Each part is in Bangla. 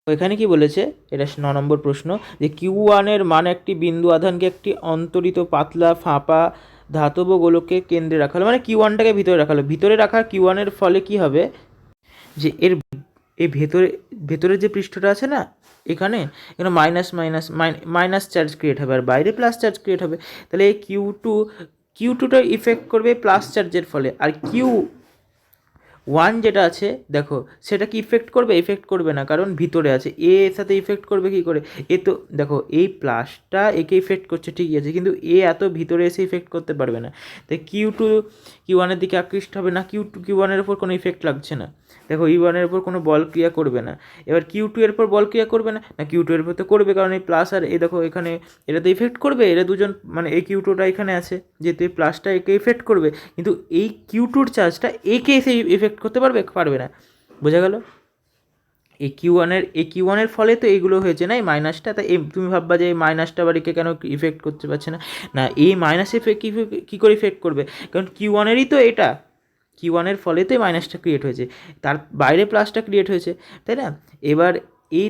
তো এখানে কি বলেছে, এটা 9 নম্বর প্রশ্ন, যে Q1 এর মান একটি বিন্দু আধানকে একটি অন্তরিত পাতলা ফাঁপা ধাতব গোলকের কেন্দ্রে রাখা হলো, মানে Q1টাকে ভিতরে রাখা হলো। ভিতরে রাখা Q1 এর ফলে কি হবে, যে এর এই ভেতরে যে পৃষ্ঠটা আছে না, এখানে এখানে মাইনাস চার্জ ক্রিয়েট হবে, আর বাইরে প্লাস চার্জ ক্রিয়েট হবে। তাহলে এই কিউ টুটা ইফেক্ট করবে প্লাস চার্জের ফলে, আর Q1 যেটা আছে দেখো, সেটা কি ইফেক্ট করবে? ইফেক্ট করবে না, কারণ ভিতরে আছে। এর সাথে ইফেক্ট করবে কি করে? এ তো দেখো, এই প্লাসটা একে ইফেক্ট করছে ঠিকই আছে, কিন্তু এ এত ভিতরে এসে ইফেক্ট করতে পারবে না। তাই Q1 দিকে আকৃষ্ট হবে না, Q1 উপর কোনো ইফেক্ট লাগছে না। দেখো E1 উপর কোনো বল ক্রিয়া করবে না। এবার Q2 এর উপর বল ক্রিয়া করবে না, Q2 এর উপর তো করবে, কারণ এই প্লাস আর এই দেখো এখানে এটা তো ইফেক্ট করবে, এরা দুজন, মানে এই Q2টা এখানে আছে, যেহেতু এই প্লাসটা একে ইফেক্ট করবে, কিন্তু এই Q2-র চার্জটা একে এসে ইফেক্ট করতে পারবে না। বোঝা গেল? এই Q1 এর ফলে তো এইগুলো হয়েছে না, এই মাইনাসটা। তাই তুমি ভাববা যে এই মাইনাসটা আবার একে কেন ইফেক্ট করতে পারছে না, না এই মাইনাস এফেক্ট কী করে ইফেক্ট করবে, কারণ Q1-এরই তো এটা, Q1-এর ফলে তো এই মাইনাসটা ক্রিয়েট হয়েছে, তার বাইরে প্লাসটা ক্রিয়েট হয়েছে, তাই না? এবার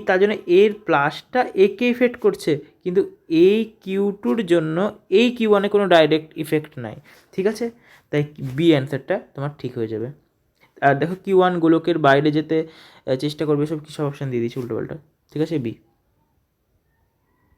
তার জন্য এর প্লাসটা একে ইফেক্ট করছে, কিন্তু এই Q2-র জন্য এই Q1-এ কোনো ডাইরেক্ট ইফেক্ট নাই। ঠিক আছে? তাই বি অ্যান্সারটা তোমার ঠিক হয়ে যাবে। আর দেখো Q1 গোলকের বাইরে যেতে চেষ্টা করবে, সব অপশান দিয়ে দিয়েছি উল্টোপাল্টা। ঠিক আছে, বি।